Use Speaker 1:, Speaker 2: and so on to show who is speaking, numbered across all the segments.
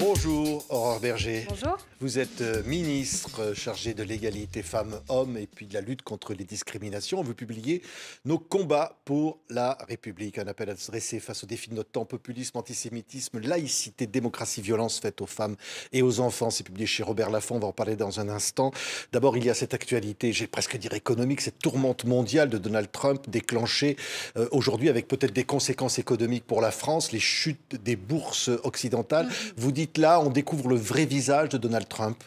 Speaker 1: Bonjour Aurore Berger.
Speaker 2: Bonjour.
Speaker 1: Vous êtes ministre chargé de l'égalité femmes-hommes et puis de la lutte contre les discriminations. Vous publiez Nos combats pour la République, un appel à se dresser face aux défis de notre temps, populisme, antisémitisme, laïcité, démocratie, violence faite aux femmes et aux enfants. C'est publié chez Robert Laffont, on va en parler dans un instant. D'abord, il y a cette actualité, j'ai presque dire économique, cette tourmente mondiale de Donald Trump déclenchée aujourd'hui avec peut-être des conséquences économiques pour la France, les chutes des bourses occidentales. Vous dites là, on découvre le vrai visage de Donald Trump.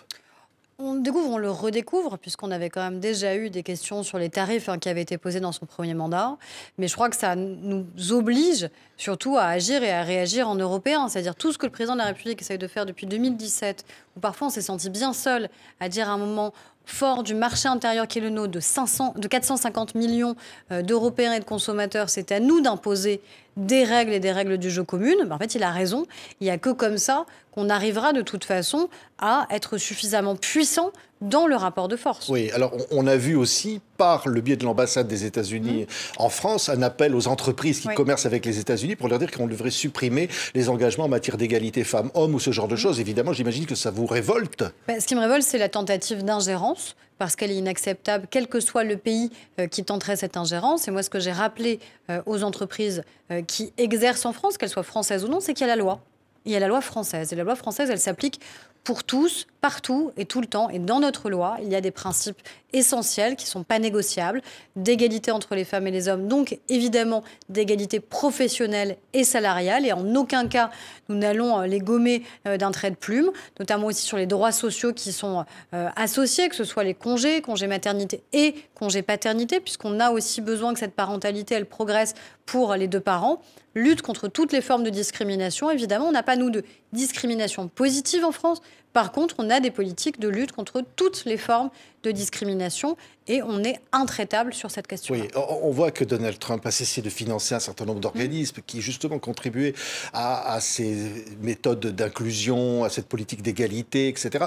Speaker 2: On découvre, on le redécouvre, puisqu'on avait quand même déjà eu des questions sur les tarifs qui avaient été posées dans son premier mandat. Mais je crois que ça nous oblige surtout à agir et à réagir en Européens. C'est-à-dire tout ce que le président de la République essaye de faire depuis 2017, où parfois on s'est senti bien seul à dire à un moment fort du marché intérieur qui est le nôtre, de 450 millions d'Européens et de consommateurs, c'est à nous d'imposer des règles et des règles du jeu communes. En fait, il a raison. Il n'y a que comme ça qu'on arrivera de toute façon à être suffisamment puissant dans le rapport de force.
Speaker 1: Oui, alors on a vu aussi, par le biais de l'ambassade des États-Unis en France, un appel aux entreprises qui commercent avec les États-Unis pour leur dire qu'on devrait supprimer les engagements en matière d'égalité femmes-hommes ou ce genre de choses. Évidemment, j'imagine que ça vous révolte.
Speaker 2: Ce qui me révolte, c'est la tentative d'ingérence, parce qu'elle est inacceptable, quel que soit le pays qui tenterait cette ingérence. Et moi, ce que j'ai rappelé aux entreprises qui exercent en France, qu'elles soient françaises ou non, c'est qu'il y a la loi. Il y a la loi française. Et la loi française, elle s'applique pour tous, partout et tout le temps. Et dans notre loi, il y a des principes essentiels qui ne sont pas négociables, d'égalité entre les femmes et les hommes, donc évidemment d'égalité professionnelle et salariale. Et en aucun cas, nous n'allons les gommer d'un trait de plume, notamment aussi sur les droits sociaux qui sont associés, que ce soit les congés maternité et congés paternité, puisqu'on a aussi besoin que cette parentalité, elle progresse pour les deux parents. Lutte contre toutes les formes de discrimination. Évidemment, on n'a pas, nous, de discrimination positive en France. Par contre, on a des politiques de lutte contre toutes les formes de discrimination et on est intraitable sur cette question.
Speaker 1: Oui, on voit que Donald Trump a cessé de financer un certain nombre d'organismes qui, justement, contribuaient à ces méthodes d'inclusion, à cette politique d'égalité, etc.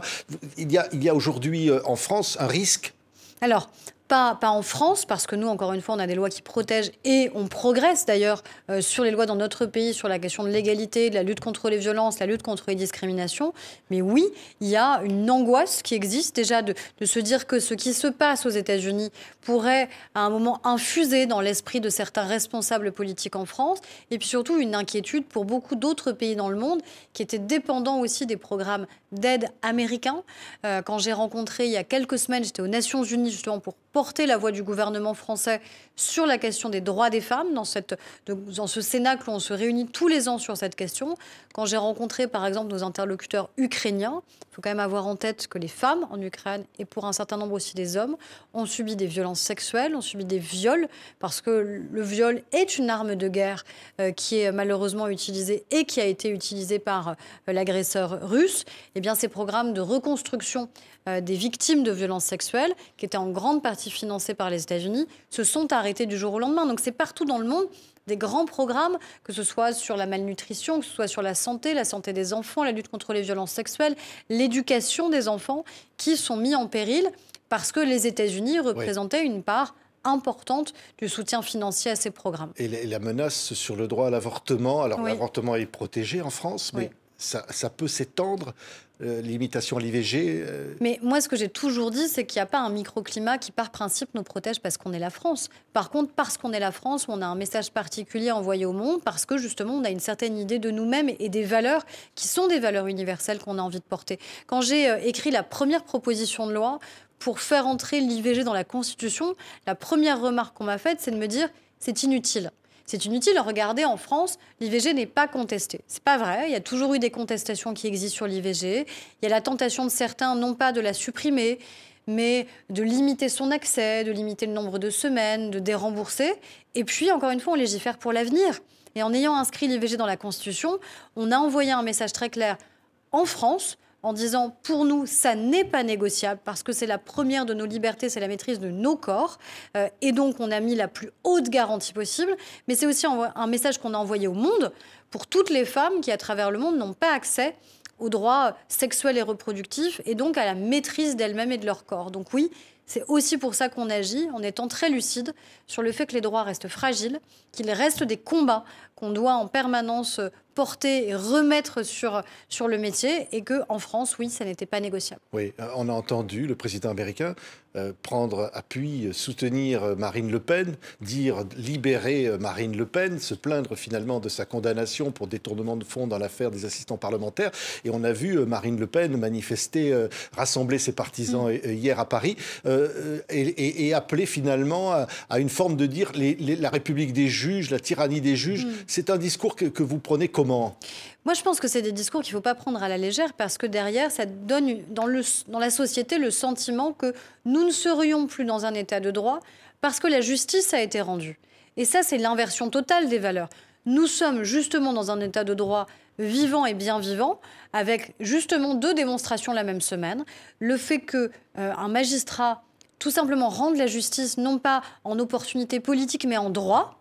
Speaker 1: Il y a aujourd'hui en France un risque.
Speaker 2: Alors, pas en France, parce que nous, encore une fois, on a des lois qui protègent et on progresse d'ailleurs sur les lois dans notre pays, sur la question de l'égalité, de la lutte contre les violences, la lutte contre les discriminations. Mais oui, il y a une angoisse qui existe déjà de se dire que ce qui se passe aux États-Unis pourrait à un moment infuser dans l'esprit de certains responsables politiques en France. Et puis surtout une inquiétude pour beaucoup d'autres pays dans le monde qui étaient dépendants aussi des programmes d'aide américains. Quand j'ai rencontré il y a quelques semaines, j'étais aux Nations Unies justement pour porter la voix du gouvernement français sur la question des droits des femmes dans ce Cénacle où on se réunit tous les ans sur cette question. Quand j'ai rencontré par exemple nos interlocuteurs ukrainiens, il faut quand même avoir en tête que les femmes en Ukraine et pour un certain nombre aussi des hommes ont subi des violences sexuelles, ont subi des viols parce que le viol est une arme de guerre qui est malheureusement utilisée et qui a été utilisée par l'agresseur russe. Eh bien, ces programmes de reconstruction des victimes de violences sexuelles, qui étaient en grande partie financés par les États-Unis, se sont arrêtés du jour au lendemain. Donc c'est partout dans le monde des grands programmes, que ce soit sur la malnutrition, que ce soit sur la santé des enfants, la lutte contre les violences sexuelles, l'éducation des enfants, qui sont mis en péril parce que les États-Unis représentaient une part importante du soutien financier à ces programmes.
Speaker 1: Et la menace sur le droit à l'avortement, alors l'avortement est protégé en France, mais ça peut s'étendre, l'imitation à l'IVG.
Speaker 2: Mais moi, ce que j'ai toujours dit, c'est qu'il n'y a pas un microclimat qui, par principe, nous protège parce qu'on est la France. Par contre, parce qu'on est la France, on a un message particulier envoyé au monde, parce que, justement, on a une certaine idée de nous-mêmes et des valeurs qui sont des valeurs universelles qu'on a envie de porter. Quand j'ai écrit la première proposition de loi pour faire entrer l'IVG dans la Constitution, la première remarque qu'on m'a faite, c'est de me dire « c'est inutile ». C'est inutile. Regardez, en France, l'IVG n'est pas contestée. C'est pas vrai. Il y a toujours eu des contestations qui existent sur l'IVG. Il y a la tentation de certains, non pas de la supprimer, mais de limiter son accès, de limiter le nombre de semaines, de dérembourser. Et puis, encore une fois, on légifère pour l'avenir. Et en ayant inscrit l'IVG dans la Constitution, on a envoyé un message très clair en France, en disant « pour nous, ça n'est pas négociable parce que c'est la première de nos libertés, c'est la maîtrise de nos corps. Et donc, on a mis la plus haute garantie possible. Mais c'est aussi un message qu'on a envoyé au monde pour toutes les femmes qui, à travers le monde, n'ont pas accès aux droits sexuels et reproductifs et donc à la maîtrise d'elles-mêmes et de leur corps. Donc oui, c'est aussi pour ça qu'on agit, en étant très lucide sur le fait que les droits restent fragiles, qu'il reste des combats qu'on doit en permanence porter et remettre sur le métier, et qu'en France, oui, ça n'était pas négociable.
Speaker 1: Oui, on a entendu le président américain prendre appui, soutenir Marine Le Pen, dire libérer Marine Le Pen, se plaindre finalement de sa condamnation pour détournement de fonds dans l'affaire des assistants parlementaires. Et on a vu Marine Le Pen manifester, rassembler ses partisans hier à Paris et appeler finalement à une forme de dire la République des juges, la tyrannie des juges. C'est un discours que vous prenez comment ?
Speaker 2: Moi, je pense que c'est des discours qu'il ne faut pas prendre à la légère, parce que derrière, ça donne dans la société le sentiment que nous ne serions plus dans un état de droit parce que la justice a été rendue. Et ça, c'est l'inversion totale des valeurs. Nous sommes justement dans un état de droit vivant et bien vivant, avec justement 2 démonstrations la même semaine. Le fait qu'un magistrat, tout simplement, rende la justice non pas en opportunité politique, mais en droit.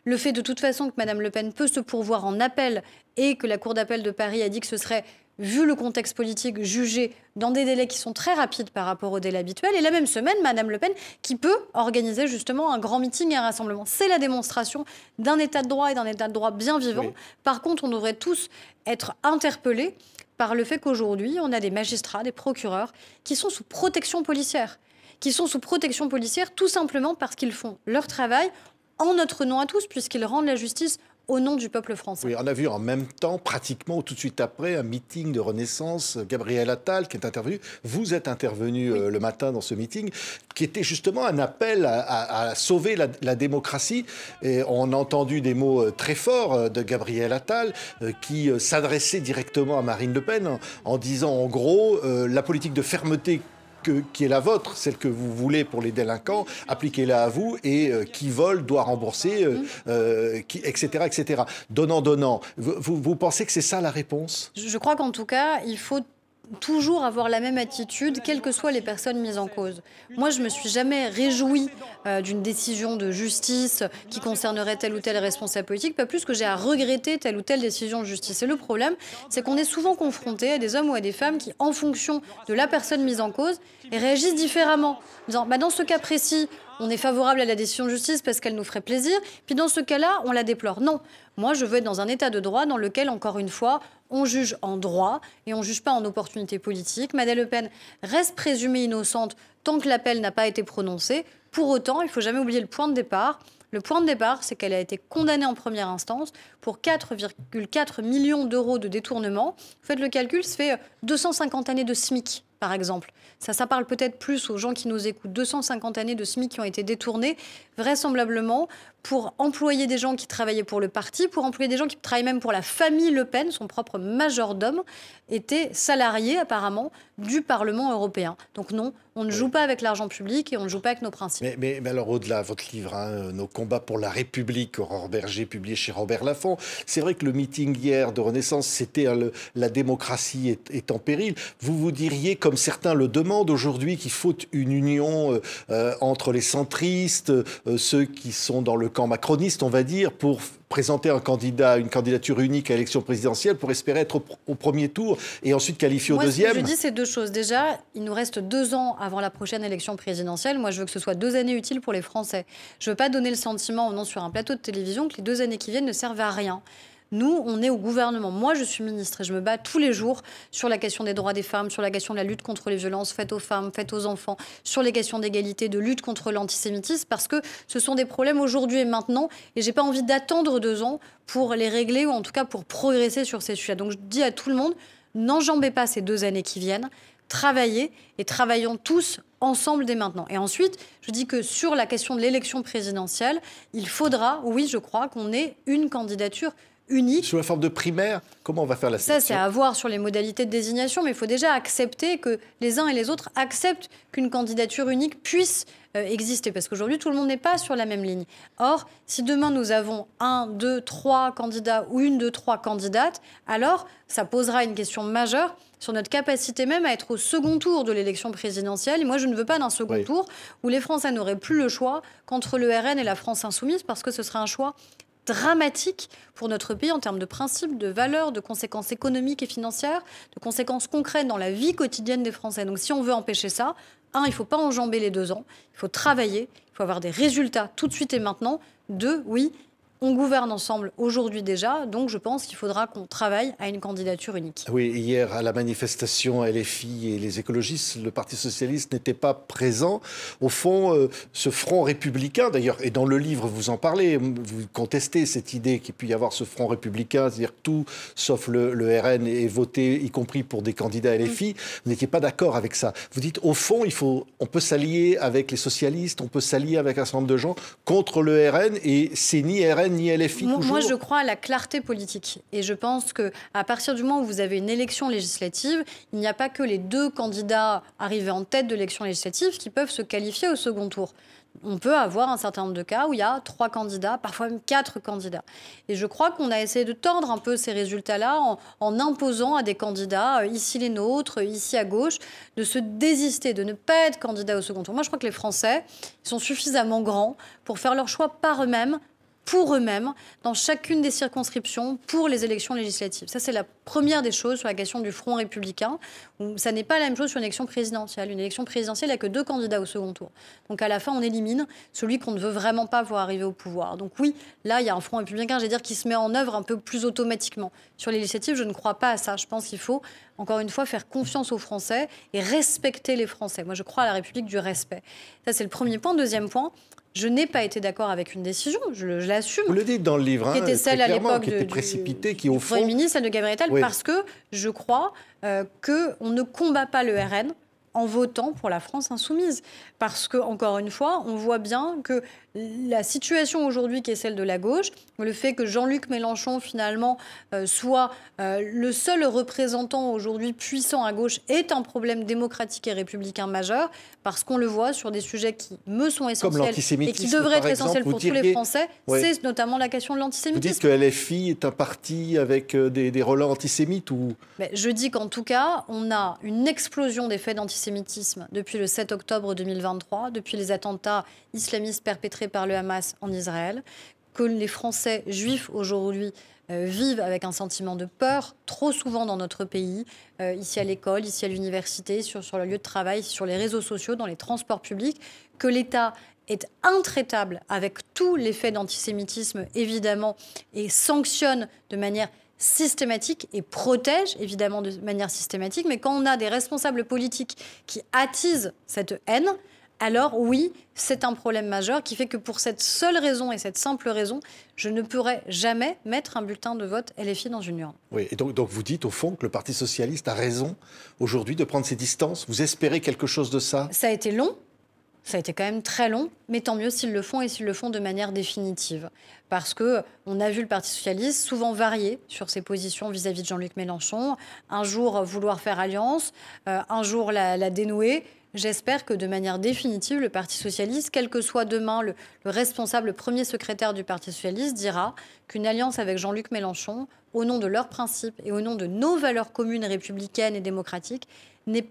Speaker 2: Le fait de toute façon que Mme Le Pen peut se pourvoir en appel, et que la Cour d'appel de Paris a dit que ce serait, vu le contexte politique, jugé dans des délais qui sont très rapides par rapport aux délais habituels. Et la même semaine, Mme Le Pen qui peut organiser justement un grand meeting et un rassemblement. C'est la démonstration d'un état de droit et d'un état de droit bien vivant. Oui. Par contre, on devrait tous être interpellés par le fait qu'aujourd'hui, on a des magistrats, des procureurs qui sont sous protection policière. Tout simplement parce qu'ils font leur travail en notre nom à tous, puisqu'ils rendent la justice au nom du peuple français.
Speaker 1: Oui, on a vu en même temps, pratiquement tout de suite après, un meeting de Renaissance, Gabriel Attal qui est intervenu. Vous êtes intervenu le matin dans ce meeting, qui était justement un appel à sauver la démocratie. Et on a entendu des mots très forts de Gabriel Attal qui s'adressait directement à Marine Le Pen en disant en gros la politique de fermeté qui est la vôtre, celle que vous voulez pour les délinquants, appliquez-la à vous, et qui vole doit rembourser, etc., etc. Donnant. Vous pensez que c'est ça la réponse ?
Speaker 2: Je crois qu'en tout cas, il faut toujours avoir la même attitude, quelles que soient les personnes mises en cause. Moi, je ne me suis jamais réjouie d'une décision de justice qui concernerait tel ou tel responsable politique, pas plus que j'ai à regretter telle ou telle décision de justice. Et le problème, c'est qu'on est souvent confronté à des hommes ou à des femmes qui, en fonction de la personne mise en cause, réagissent différemment. En disant, dans ce cas précis, on est favorable à la décision de justice parce qu'elle nous ferait plaisir, puis dans ce cas-là, on la déplore. Non, moi, je veux être dans un état de droit dans lequel, encore une fois, on juge en droit et on ne juge pas en opportunité politique. Madame Le Pen reste présumée innocente tant que l'appel n'a pas été prononcé. Pour autant, il ne faut jamais oublier le point de départ. Le point de départ, c'est qu'elle a été condamnée en première instance pour 4,4 millions d'euros de détournement. Vous faites le calcul, ça fait 250 années de SMIC, par exemple. Ça parle peut-être plus aux gens qui nous écoutent. 250 années de SMIC qui ont été détournées, vraisemblablement, pour employer des gens qui travaillaient pour le parti, pour employer des gens qui travaillaient même pour la famille Le Pen, son propre majordome, était salarié, apparemment, du Parlement européen. Donc non, on ne joue pas avec l'argent public et on ne joue pas avec nos principes.
Speaker 1: Mais alors, au-delà, votre livre, Nos combats pour la République, Aurore Berger, publié chez Robert Laffont, c'est vrai que le meeting hier de Renaissance, c'était la démocratie est en péril. Vous diriez, comme certains le demandent aujourd'hui, qu'il faut une union entre les centristes, ceux qui sont dans le camp macroniste, on va dire, pour présenter une candidature unique à l'élection présidentielle pour espérer être au premier tour et ensuite qualifier au deuxième.
Speaker 2: Ce que je dis, c'est 2 choses. Déjà, il nous reste 2 ans avant la prochaine élection présidentielle. Moi, je veux que ce soit 2 années utiles pour les Français. Je ne veux pas donner le sentiment, non, sur un plateau de télévision, que les 2 années qui viennent ne servent à rien. Nous, on est au gouvernement. Moi, je suis ministre et je me bats tous les jours sur la question des droits des femmes, sur la question de la lutte contre les violences faites aux femmes, faites aux enfants, sur les questions d'égalité, de lutte contre l'antisémitisme, parce que ce sont des problèmes aujourd'hui et maintenant. Et je n'ai pas envie d'attendre 2 ans pour les régler, ou en tout cas pour progresser sur ces sujets. Donc, je dis à tout le monde, n'enjambez pas ces 2 années qui viennent. Travaillez et travaillons tous ensemble dès maintenant. Et ensuite, je dis que sur la question de l'élection présidentielle, il faudra, oui, je crois, qu'on ait une candidature unique.
Speaker 1: Sous la forme de primaire, comment on va faire la sélection ?
Speaker 2: Ça, c'est à voir sur les modalités de désignation, mais il faut déjà accepter que les uns et les autres acceptent qu'une candidature unique puisse exister, parce qu'aujourd'hui, tout le monde n'est pas sur la même ligne. Or, si demain nous avons 1, 2, 3 candidats ou 1, 2, 3 candidates, alors ça posera une question majeure sur notre capacité même à être au second tour de l'élection présidentielle. Et moi, je ne veux pas d'un second tour où les Français n'auraient plus le choix qu'entre le RN et la France insoumise, parce que ce serait un choix dramatique pour notre pays en termes de principes, de valeurs, de conséquences économiques et financières, de conséquences concrètes dans la vie quotidienne des Français. Donc si on veut empêcher ça, il ne faut pas enjamber les 2 ans, il faut travailler, il faut avoir des résultats tout de suite et maintenant. 2, oui, On gouverne ensemble aujourd'hui déjà, donc je pense qu'il faudra qu'on travaille à une candidature unique.
Speaker 1: Oui, hier à la manifestation LFI et les écologistes, le Parti socialiste n'était pas présent. Au fond, ce front républicain, d'ailleurs, et dans le livre vous en parlez, vous contestez cette idée qu'il puisse y avoir ce front républicain, c'est-à-dire tout sauf le RN est voté, y compris pour des candidats LFI. Vous n'étiez pas d'accord avec ça. Vous dites, au fond, on peut s'allier avec les socialistes, on peut s'allier avec un certain nombre de gens contre le RN, et c'est ni RN ni LFI toujours.
Speaker 2: Moi, je crois à la clarté politique. Et je pense qu'à partir du moment où vous avez une élection législative, il n'y a pas que les 2 candidats arrivés en tête de l'élection législative qui peuvent se qualifier au second tour. On peut avoir un certain nombre de cas où il y a 3 candidats, parfois même 4 candidats. Et je crois qu'on a essayé de tordre un peu ces résultats-là en imposant à des candidats, ici les nôtres, ici à gauche, de se désister, de ne pas être candidat au second tour. Moi, je crois que les Français sont suffisamment grands pour faire leur choix par eux-mêmes, pour eux-mêmes, dans chacune des circonscriptions, pour les élections législatives. Ça, c'est la première des choses sur la question du front républicain, où ça n'est pas la même chose sur une élection présidentielle. Une élection présidentielle, il n'y a que 2 candidats au second tour. Donc à la fin, on élimine celui qu'on ne veut vraiment pas voir arriver au pouvoir. Donc oui, là, il y a un front républicain, je vais dire, qui se met en œuvre un peu plus automatiquement. Sur les législatives, je ne crois pas à ça. Je pense qu'il faut, encore une fois, faire confiance aux Français et respecter les Français. Moi, je crois à la République du respect. Ça, c'est le premier point. Deuxième point, je n'ai pas été d'accord avec une décision, je l'assume.
Speaker 1: Vous le dites dans le livre,
Speaker 2: qui était celle à l'époque
Speaker 1: qui était précipitée, qui au fond...
Speaker 2: Premier ministre, celle de Gabriel Attal, parce que je crois qu'on ne combat pas le RN en votant pour la France insoumise. Parce que, encore une fois, on voit bien que la situation aujourd'hui qui est celle de la gauche, le fait que Jean-Luc Mélenchon, finalement, soit le seul représentant aujourd'hui puissant à gauche est un problème démocratique et républicain majeur, parce qu'on le voit sur des sujets qui me sont essentiels et qui devraient être essentiels pour tous les Français, c'est notamment la question de l'antisémitisme.
Speaker 1: Vous dites que LFI est un parti avec des relents antisémites ou...
Speaker 2: Je dis qu'en tout cas, on a une explosion des faits d'antisémitisme depuis le 7 octobre 2023, depuis les attentats islamistes perpétrés par le Hamas en Israël, que les Français juifs aujourd'hui vivent avec un sentiment de peur trop souvent dans notre pays, ici à l'école, ici à l'université, sur le lieu de travail, sur les réseaux sociaux, dans les transports publics, que l'État est intraitable avec tous les faits d'antisémitisme, évidemment, et sanctionne de manière systématique et protège évidemment de manière systématique. Mais quand on a des responsables politiques qui attisent cette haine, alors oui, c'est un problème majeur qui fait que pour cette seule raison et cette simple raison, je ne pourrais jamais mettre un bulletin de vote LFI dans une urne.
Speaker 1: Oui, et donc vous dites au fond que le Parti socialiste a raison aujourd'hui de prendre ses distances. Vous espérez quelque chose de ça?
Speaker 2: Ça a été long. Ça a été quand même très long, mais tant mieux s'ils le font et s'ils le font de manière définitive. Parce qu'on a vu le Parti socialiste souvent varier sur ses positions vis-à-vis de Jean-Luc Mélenchon. Un jour vouloir faire alliance, un jour la dénouer. J'espère que de manière définitive, le Parti socialiste, quel que soit demain le responsable, le premier secrétaire du Parti socialiste, dira qu'une alliance avec Jean-Luc Mélenchon, au nom de leurs principes et au nom de nos valeurs communes républicaines et démocratiques, n'est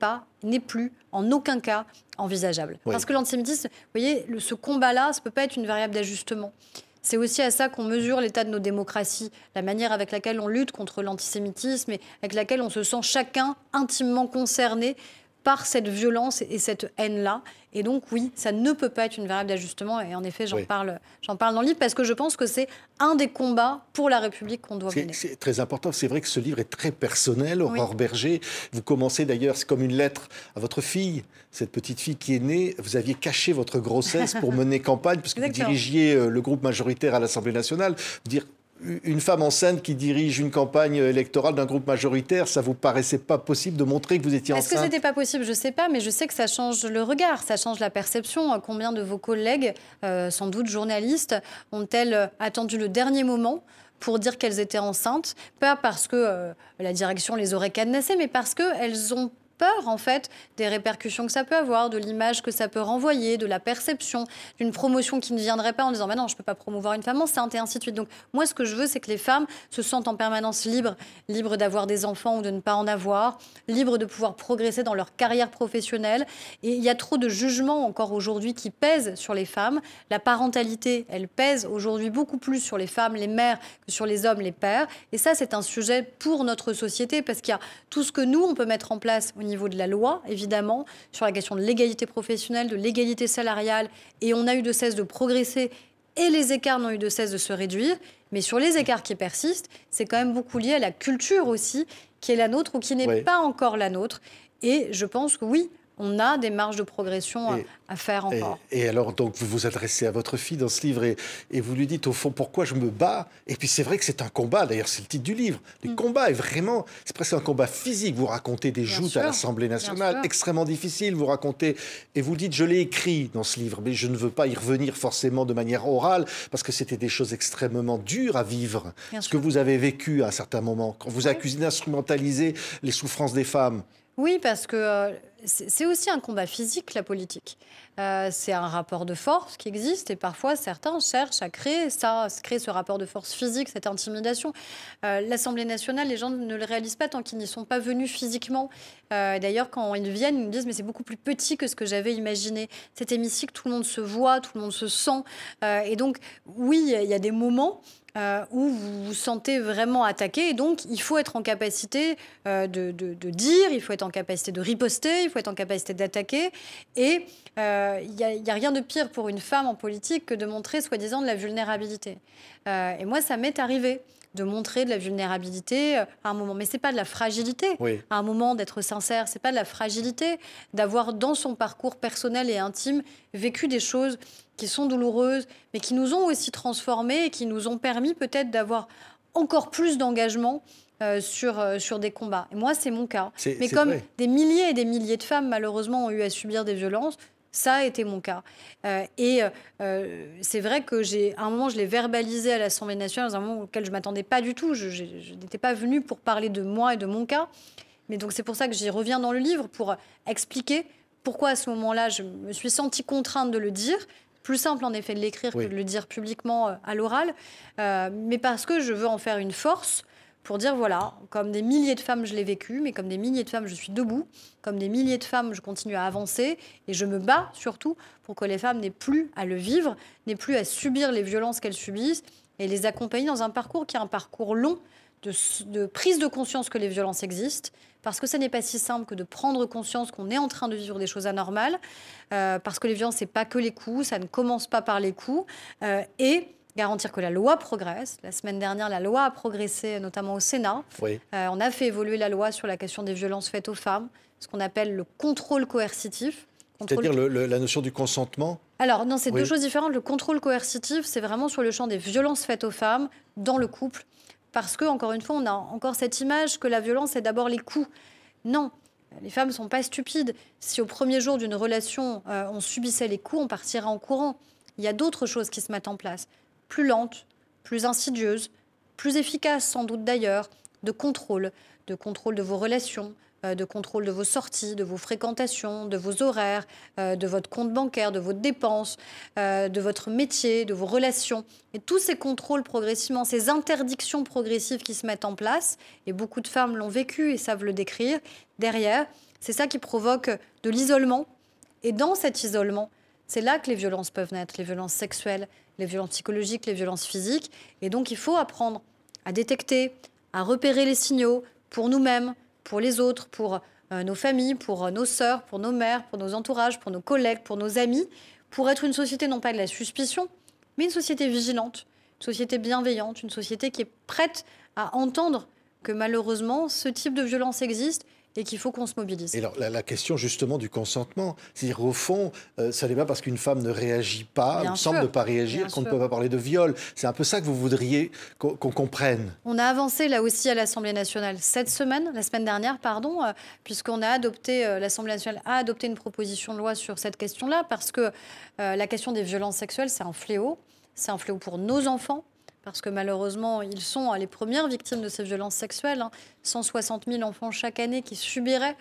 Speaker 2: plus en aucun cas envisageable. Oui. Parce que l'antisémitisme, vous voyez, ce combat-là, ça ne peut pas être une variable d'ajustement. C'est aussi à ça qu'on mesure l'état de nos démocraties, la manière avec laquelle on lutte contre l'antisémitisme et avec laquelle on se sent chacun intimement concerné par cette violence et cette haine-là. Et donc, oui, ça ne peut pas être une variable d'ajustement. Et en effet, j'en parle dans le livre parce que je pense que c'est un des combats pour la République qu'on doit mener.
Speaker 1: C'est très important. C'est vrai que ce livre est très personnel, Aurore Bergé. Vous commencez d'ailleurs, c'est comme une lettre à votre fille, cette petite fille qui est née. Vous aviez caché votre grossesse pour mener campagne, parce que vous dirigiez le groupe majoritaire à l'Assemblée nationale. Dire une femme enceinte qui dirige une campagne électorale d'un groupe majoritaire, ça vous paraissait pas possible de montrer que vous étiez enceinte?
Speaker 2: Est-ce que c'était pas possible? Je sais pas, mais je sais que ça change le regard, ça change la perception. Combien de vos collègues, sans doute journalistes, ont-elles attendu le dernier moment pour dire qu'elles étaient enceintes? Pas parce que la direction les aurait cadenassées, mais parce qu'elles ont peur, en fait, des répercussions que ça peut avoir, de l'image que ça peut renvoyer, de la perception, d'une promotion qui ne viendrait pas en disant « non, je ne peux pas promouvoir une femme enceinte » et ainsi de suite. Donc moi, ce que je veux, c'est que les femmes se sentent en permanence libres d'avoir des enfants ou de ne pas en avoir, libres de pouvoir progresser dans leur carrière professionnelle. Et il y a trop de jugements encore aujourd'hui qui pèsent sur les femmes. La parentalité, elle pèse aujourd'hui beaucoup plus sur les femmes, les mères, que sur les hommes, les pères. Et ça, c'est un sujet pour notre société, parce qu'il y a tout ce que nous, on peut mettre en place au niveau de la loi, évidemment, sur la question de l'égalité professionnelle, de l'égalité salariale. Et on a eu de cesse de progresser et les écarts n'ont eu de cesse de se réduire. Mais sur les écarts qui persistent, c'est quand même beaucoup lié à la culture aussi, qui est la nôtre ou qui n'est pas encore la nôtre. Et je pense que oui, on a des marges de progression à faire encore.
Speaker 1: Et alors, donc, vous vous adressez à votre fille dans ce livre et vous lui dites, au fond, pourquoi je me bats? Et puis, c'est vrai que c'est un combat, d'ailleurs, c'est le titre du livre. Le combat est vraiment, c'est presque un combat physique. Vous racontez des joutes à l'Assemblée nationale, extrêmement difficiles. Vous racontez, et vous dites, je l'ai écrit dans ce livre, mais je ne veux pas y revenir forcément de manière orale, parce que c'était des choses extrêmement dures à vivre. Ce que vous avez vécu à un certain moment, quand vous accusez d'instrumentaliser les souffrances des femmes.
Speaker 2: Oui, parce que c'est aussi un combat physique, la politique. C'est un rapport de force qui existe et parfois certains cherchent à créer ce rapport de force physique, cette intimidation. L'Assemblée nationale, les gens ne le réalisent pas tant qu'ils n'y sont pas venus physiquement. D'ailleurs, quand ils viennent, ils me disent « mais c'est beaucoup plus petit que ce que j'avais imaginé ». Cet hémicycle, tout le monde se voit, tout le monde se sent. Et donc, oui, il y a des moments où vous vous sentez vraiment attaqué. Et donc, il faut être en capacité de dire, il faut être en capacité de riposter, il faut être en capacité d'attaquer. Et il n'y a rien de pire pour une femme en politique que de montrer, soi-disant, de la vulnérabilité. Et moi, ça m'est arrivé de montrer de la vulnérabilité à un moment. Mais ce n'est pas de la fragilité. À un moment, d'être sincère, ce n'est pas de la fragilité. D'avoir, dans son parcours personnel et intime, vécu des choses qui sont douloureuses, mais qui nous ont aussi transformés et qui nous ont permis peut-être d'avoir encore plus d'engagement sur des combats. Et moi, c'est mon cas. Mais comme des milliers et des milliers de femmes, malheureusement, ont eu à subir des violences, ça a été mon cas. C'est vrai que à un moment, je l'ai verbalisé à l'Assemblée nationale, dans un moment auquel je ne m'attendais pas du tout. Je n'étais pas venue pour parler de moi et de mon cas. Mais donc, c'est pour ça que j'y reviens dans le livre, pour expliquer pourquoi, à ce moment-là, je me suis sentie contrainte de le dire. Plus simple, en effet, de l'écrire que de le dire publiquement à l'oral. Mais parce que je veux en faire une force pour dire, voilà, comme des milliers de femmes, je l'ai vécu, mais comme des milliers de femmes, je suis debout. Comme des milliers de femmes, je continue à avancer. Et je me bats, surtout, pour que les femmes n'aient plus à le vivre, n'aient plus à subir les violences qu'elles subissent, et les accompagner dans un parcours qui est un parcours long de prise de conscience que les violences existent, parce que ce n'est pas si simple que de prendre conscience qu'on est en train de vivre des choses anormales, parce que les violences, ce n'est pas que les coups, ça ne commence pas par les coups, et garantir que la loi progresse. La semaine dernière, la loi a progressé, notamment au Sénat. On a fait évoluer la loi sur la question des violences faites aux femmes, ce qu'on appelle le contrôle coercitif.
Speaker 1: C'est-à-dire la notion du consentement?
Speaker 2: Alors non, c'est deux choses différentes. Le contrôle coercitif, c'est vraiment sur le champ des violences faites aux femmes dans le couple. Parce que, encore une fois, on a encore cette image que la violence, c'est d'abord les coups. Non, les femmes ne sont pas stupides. Si au premier jour d'une relation, on subissait les coups, on partirait en courant. Il y a d'autres choses qui se mettent en place. Plus lentes, plus insidieuses, plus efficaces sans doute d'ailleurs, de contrôle de vos relations, de contrôle de vos sorties, de vos fréquentations, de vos horaires, de votre compte bancaire, de vos dépenses, de votre métier, de vos relations. Et tous ces contrôles progressivement, ces interdictions progressives qui se mettent en place, et beaucoup de femmes l'ont vécu et savent le décrire, derrière, c'est ça qui provoque de l'isolement. Et dans cet isolement, c'est là que les violences peuvent naître, les violences sexuelles, les violences psychologiques, les violences physiques. Et donc, il faut apprendre à détecter, à repérer les signaux pour nous-mêmes, pour les autres, pour nos familles, pour nos sœurs, pour nos mères, pour nos entourages, pour nos collègues, pour nos amis, pour être une société non pas de la suspicion, mais une société vigilante, une société bienveillante, une société qui est prête à entendre que malheureusement, ce type de violence existe et qu'il faut qu'on se mobilise.
Speaker 1: Et alors, la question justement du consentement, c'est-à-dire au fond, ça n'est pas parce qu'une femme ne réagit pas, ou semble ne pas réagir, qu'on ne peut pas parler de viol. C'est un peu ça que vous voudriez qu'on comprenne.
Speaker 2: On a avancé là aussi à l'Assemblée nationale la semaine dernière, puisqu'on a adopté, l'Assemblée nationale a adopté une proposition de loi sur cette question-là, parce que la question des violences sexuelles, c'est un fléau. C'est un fléau pour nos enfants, parce que malheureusement, ils sont les premières victimes de ces violences sexuelles. 160 000 enfants chaque année qui subiraient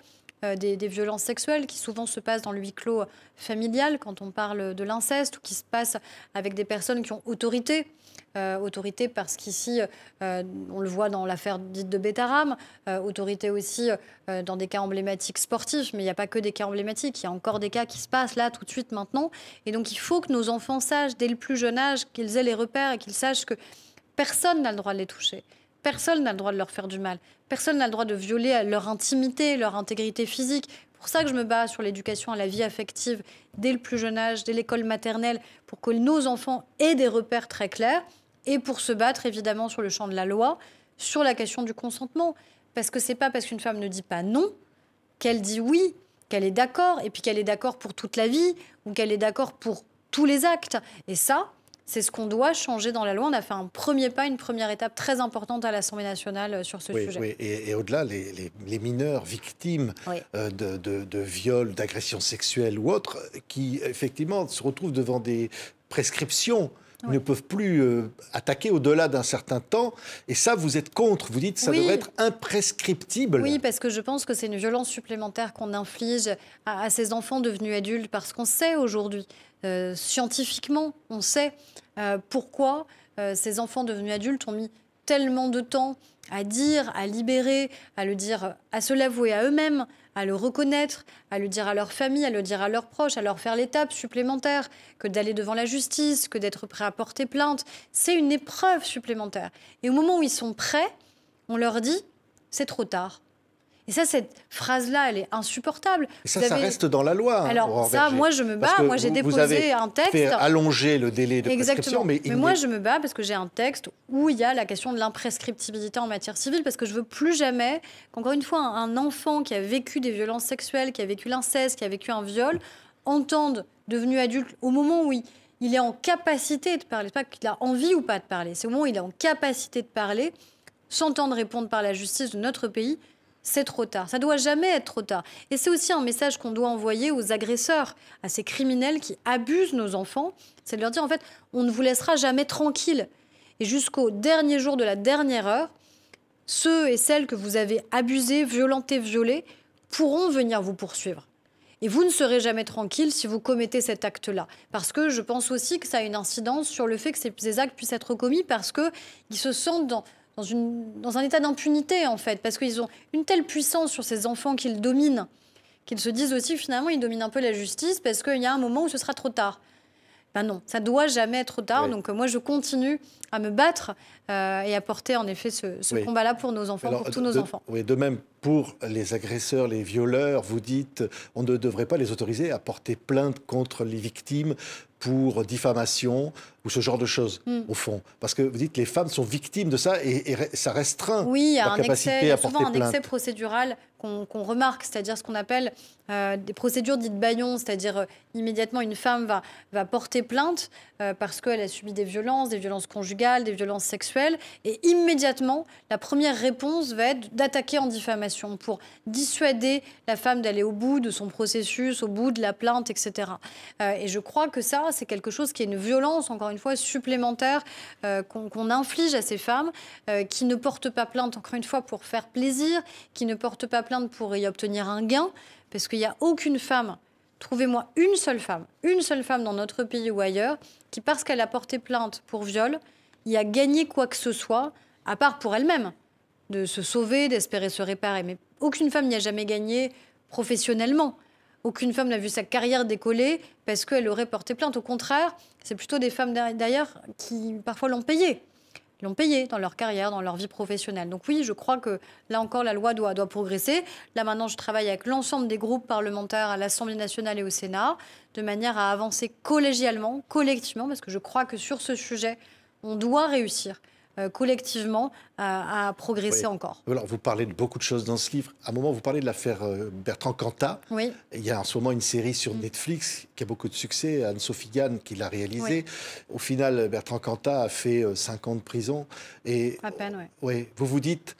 Speaker 2: des violences sexuelles, qui souvent se passent dans le huis clos familial, quand on parle de l'inceste, ou qui se passent avec des personnes qui ont autorité. Autorité parce qu'ici, on le voit dans l'affaire dite de Betaram, autorité aussi dans des cas emblématiques sportifs, mais il n'y a pas que des cas emblématiques, il y a encore des cas qui se passent là, tout de suite, maintenant. Et donc, il faut que nos enfants sachent, dès le plus jeune âge, qu'ils aient les repères et qu'ils sachent que personne n'a le droit de les toucher. Personne n'a le droit de leur faire du mal. Personne n'a le droit de violer leur intimité, leur intégrité physique. pour ça que je me bats sur l'éducation à la vie affective dès le plus jeune âge, dès l'école maternelle, pour que nos enfants aient des repères très clairs et pour se battre évidemment sur le champ de la loi, sur la question du consentement. Parce que c'est pas parce qu'une femme ne dit pas non qu'elle dit oui, qu'elle est d'accord, et puis qu'elle est d'accord pour toute la vie, ou qu'elle est d'accord pour tous les actes. Et ça, c'est ce qu'on doit changer dans la loi. On a fait un premier pas, une première étape très importante à l'Assemblée nationale sur ce sujet.
Speaker 1: Oui. Et au-delà, les mineurs victimes de viols, d'agressions sexuelles ou autres, qui effectivement se retrouvent devant des prescriptions, ne peuvent plus attaquer au-delà d'un certain temps. Et ça, vous êtes contre. Vous dites que ça devrait être imprescriptible.
Speaker 2: Oui, parce que je pense que c'est une violence supplémentaire qu'on inflige à ces enfants devenus adultes. Parce qu'on sait aujourd'hui, scientifiquement, on sait pourquoi ces enfants devenus adultes ont mis tellement de temps à dire, à libérer, à le dire, à se l'avouer à eux-mêmes, à le reconnaître, à le dire à leur famille, à le dire à leurs proches, à leur faire l'étape supplémentaire, que d'aller devant la justice, que d'être prêt à porter plainte. C'est une épreuve supplémentaire. Et au moment où ils sont prêts, on leur dit « c'est trop tard ». Et ça, cette phrase-là, elle est insupportable.
Speaker 1: Et ça reste dans la loi.
Speaker 2: Alors ça, moi, je me bats. Moi, j'ai déposé un texte.
Speaker 1: Fait allonger le délai de prescription.
Speaker 2: Mais moi, je me bats parce que j'ai un texte où il y a la question de l'imprescriptibilité en matière civile, parce que je veux plus jamais qu'encore une fois, un enfant qui a vécu des violences sexuelles, qui a vécu l'inceste, qui a vécu un viol, entende, devenu adulte, au moment où il est en capacité de parler, pas qu'il a envie ou pas de parler, c'est au moment où il est en capacité de parler, s'entendre répondre par la justice de notre pays. C'est trop tard. Ça doit jamais être trop tard. Et c'est aussi un message qu'on doit envoyer aux agresseurs, à ces criminels qui abusent nos enfants. C'est de leur dire, en fait, on ne vous laissera jamais tranquille. Et jusqu'au dernier jour de la dernière heure, ceux et celles que vous avez abusés, violentés, violés, pourront venir vous poursuivre. Et vous ne serez jamais tranquille si vous commettez cet acte-là. Parce que je pense aussi que ça a une incidence sur le fait que ces actes puissent être commis parce qu'ils se sentent dans un état d'impunité, en fait, parce qu'ils ont une telle puissance sur ces enfants qu'ils dominent, qu'ils se disent aussi, finalement, ils dominent un peu la justice, parce qu'il y a un moment où ce sera trop tard. Ben non, ça doit jamais être trop tard. Donc moi, je continue à me battre et à porter, en effet, ce combat-là pour nos enfants, pour tous nos enfants.
Speaker 1: Oui, de même, pour les agresseurs, les violeurs, vous dites, on ne devrait pas les autoriser à porter plainte contre les victimes pour diffamation ou ce genre de choses, au fond. Parce que vous dites que les femmes sont victimes de ça et ça restreint leur capacité à porter plainte.
Speaker 2: Oui, il y a un excès procédural qu'on remarque, c'est-à-dire ce qu'on appelle des procédures dites bâillons, c'est-à-dire immédiatement une femme va porter plainte parce qu'elle a subi des violences conjugales, des violences sexuelles, et immédiatement, la première réponse va être d'attaquer en diffamation pour dissuader la femme d'aller au bout de son processus, au bout de la plainte, etc. Et je crois que ça, c'est quelque chose qui est une violence, encore une fois, supplémentaire qu'on inflige à ces femmes qui ne portent pas plainte, encore une fois, pour faire plaisir, qui ne portent pas plainte pour y obtenir un gain, parce qu'il n'y a aucune femme, trouvez-moi une seule femme dans notre pays ou ailleurs, qui, parce qu'elle a porté plainte pour viol, y a gagné quoi que ce soit, à part pour elle-même, de se sauver, d'espérer se réparer. Mais aucune femme n'y a jamais gagné professionnellement. Aucune femme n'a vu sa carrière décoller parce qu'elle aurait porté plainte. Au contraire, c'est plutôt des femmes d'ailleurs qui parfois l'ont payé. Ils l'ont payé dans leur carrière, dans leur vie professionnelle. Donc oui, je crois que là encore, la loi doit progresser. Là maintenant, je travaille avec l'ensemble des groupes parlementaires à l'Assemblée nationale et au Sénat, de manière à avancer collégialement, collectivement, parce que je crois que sur ce sujet, on doit réussir collectivement à progresser encore.
Speaker 1: Alors, vous parlez de beaucoup de choses dans ce livre. À un moment, vous parlez de l'affaire Bertrand Cantat.
Speaker 2: Oui.
Speaker 1: Il y a en ce moment une série sur Netflix qui a beaucoup de succès, Anne-Sophie Gann qui l'a réalisée. Au final, Bertrand Cantat a fait 5 ans de prison. Et,
Speaker 2: à peine, oui.
Speaker 1: Oui, vous dites,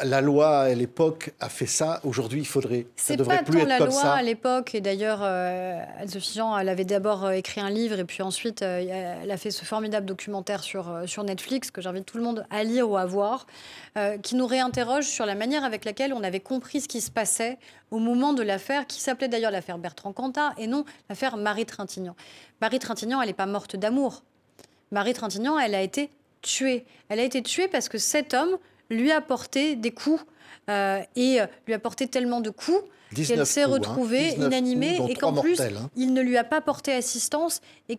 Speaker 1: la loi à l'époque a fait ça. Aujourd'hui, ça devrait plus être comme ça. C'est pas tant la loi
Speaker 2: à l'époque. Et d'ailleurs, Anne-Sophie Gann, elle avait d'abord écrit un livre et puis ensuite, elle a fait ce formidable documentaire sur Netflix que j'invite tout le monde à lire ou à voir, qui nous réinterroge sur la manière avec laquelle on avait compris ce qui se passait au moment de l'affaire, qui s'appelait d'ailleurs l'affaire Bertrand Cantat et non l'affaire Marie Trintignant. Marie Trintignant, elle n'est pas morte d'amour. Marie Trintignant, elle a été tuée. Elle a été tuée parce que cet homme lui a porté des coups et lui a porté tellement de coups qu'elle s'est retrouvée inanimée et qu'en plus, il ne lui a pas porté assistance et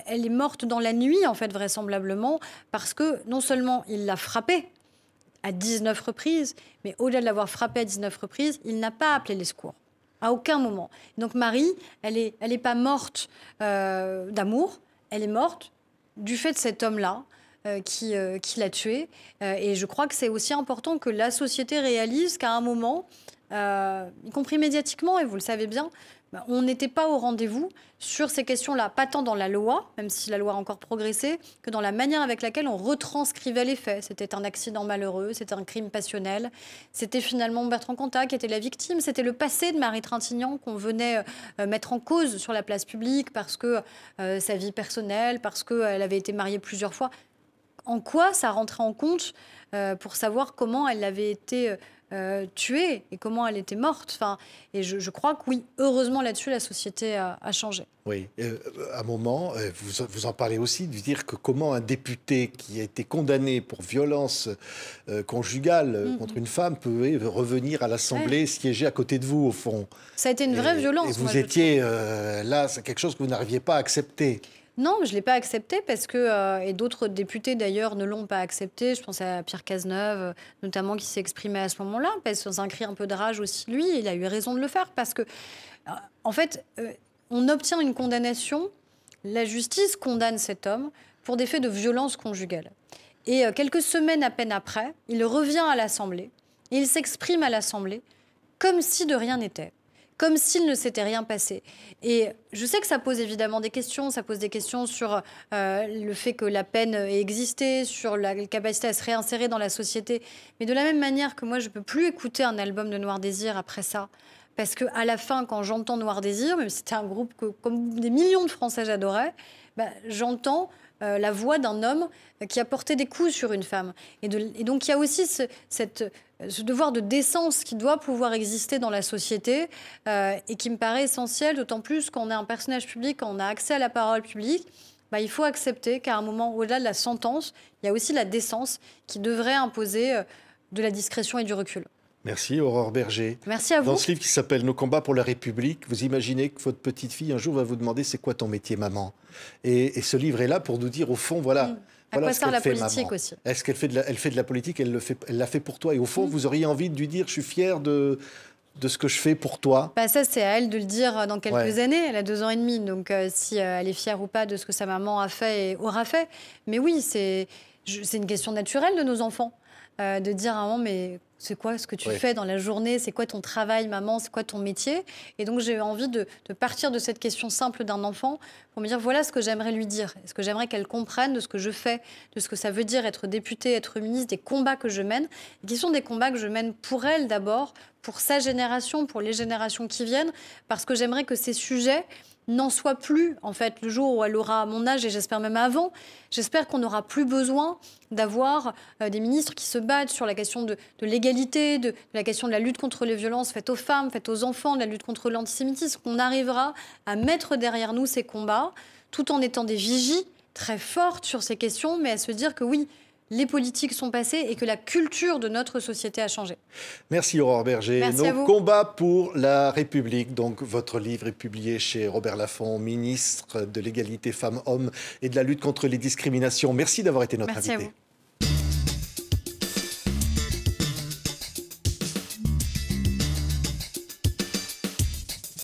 Speaker 2: elle est morte dans la nuit, en fait, vraisemblablement, parce que non seulement il l'a frappée à 19 reprises, mais au-delà de l'avoir frappée à 19 reprises, il n'a pas appelé les secours. À aucun moment. Donc Marie, elle est pas morte d'amour, elle est morte du fait de cet homme-là qui l'a tuée. Et je crois que c'est aussi important que la société réalise qu'à un moment, y compris médiatiquement, et vous le savez bien, on n'était pas au rendez-vous sur ces questions-là, pas tant dans la loi, même si la loi a encore progressé, que dans la manière avec laquelle on retranscrivait les faits. C'était un accident malheureux, c'était un crime passionnel, c'était finalement Bertrand Cantat qui était la victime, c'était le passé de Marie Trintignant qu'on venait mettre en cause sur la place publique parce que sa vie personnelle, parce qu'elle avait été mariée plusieurs fois. En quoi ça rentrait en compte pour savoir comment elle avait été tuée et comment elle était morte. Enfin, et je crois que oui, heureusement là-dessus, la société a changé.
Speaker 1: Oui, à un moment, vous en parlez aussi, de dire que comment un député qui a été condamné pour violence conjugale contre une femme peut revenir à l'Assemblée, siéger à côté de vous, au fond.
Speaker 2: Ça a été une vraie violence.
Speaker 1: Et vous étiez là, c'est quelque chose que vous n'arriviez pas à accepter.
Speaker 2: Non, je ne l'ai pas accepté parce que, et d'autres députés d'ailleurs ne l'ont pas accepté. Je pense à Pierre Cazeneuve, notamment, qui s'est exprimé à ce moment-là, parce que dans un cri un peu de rage aussi, lui, il a eu raison de le faire parce que, en fait, on obtient une condamnation, la justice condamne cet homme pour des faits de violence conjugale. Et quelques semaines à peine après, il revient à l'Assemblée et il s'exprime à l'Assemblée comme si de rien n'était. Comme s'il ne s'était rien passé. Et je sais que ça pose évidemment des questions. Ça pose des questions sur le fait que la peine ait existé, sur la capacité à se réinsérer dans la société. Mais de la même manière que moi, je ne peux plus écouter un album de Noir Désir après ça. Parce qu'à la fin, quand j'entends Noir Désir, même si c'était un groupe que, comme des millions de Français, j'adorais, j'entends la voix d'un homme qui a porté des coups sur une femme. Et donc, il y a aussi ce devoir de décence qui doit pouvoir exister dans la société et qui me paraît essentiel, d'autant plus quand on est un personnage public, quand on a accès à la parole publique. Il faut accepter qu'à un moment, au-delà de la sentence, il y a aussi la décence qui devrait imposer de la discrétion et du recul.
Speaker 1: Merci Aurore Berger.
Speaker 2: Merci à vous.
Speaker 1: Dans ce livre qui s'appelle « Nos combats pour la République », vous imaginez que votre petite fille un jour va vous demander « C'est quoi ton métier, maman ?» Et ce livre est là pour nous dire au fond, voilà...
Speaker 2: À quoi sert la
Speaker 1: politique
Speaker 2: politique aussi?
Speaker 1: Est-ce qu'elle fait de la politique, elle l'a fait pour toi. Et au fond, vous auriez envie de lui dire « Je suis fier de ce que je fais pour toi ».
Speaker 2: Ça, c'est à elle de le dire dans quelques années. Elle a 2 ans et demi. Donc, si elle est fière ou pas de ce que sa maman a fait et aura fait. Mais oui, c'est une question naturelle de nos enfants. De dire à un moment, mais c'est quoi ce que tu fais dans la journée? C'est quoi ton travail, maman? C'est quoi ton métier? Et donc, j'ai envie de partir de cette question simple d'un enfant pour me dire, voilà ce que j'aimerais lui dire. Ce que j'aimerais qu'elle comprenne de ce que je fais, de ce que ça veut dire être députée, être ministre, des combats que je mène, qui sont des combats que je mène pour elle d'abord, pour sa génération, pour les générations qui viennent, parce que j'aimerais que ces sujets n'en soient plus, en fait, le jour où elle aura mon âge, et j'espère même avant. J'espère qu'on n'aura plus besoin d'avoir des ministres qui se battent sur la question de l'égalité, de la question de la lutte contre les violences faites aux femmes, faites aux enfants, de la lutte contre l'antisémitisme, qu'on arrivera à mettre derrière nous ces combats, tout en étant des vigies très fortes sur ces questions, mais à se dire que oui, les politiques sont passées et que la culture de notre société a changé.
Speaker 1: Merci Aurore Berger.
Speaker 2: Merci à vous.
Speaker 1: Nos combats pour la République. Donc, votre livre est publié chez Robert Laffont, ministre de l'égalité femmes-hommes et de la lutte contre les discriminations. Merci d'avoir été notre invité.
Speaker 2: Merci à vous.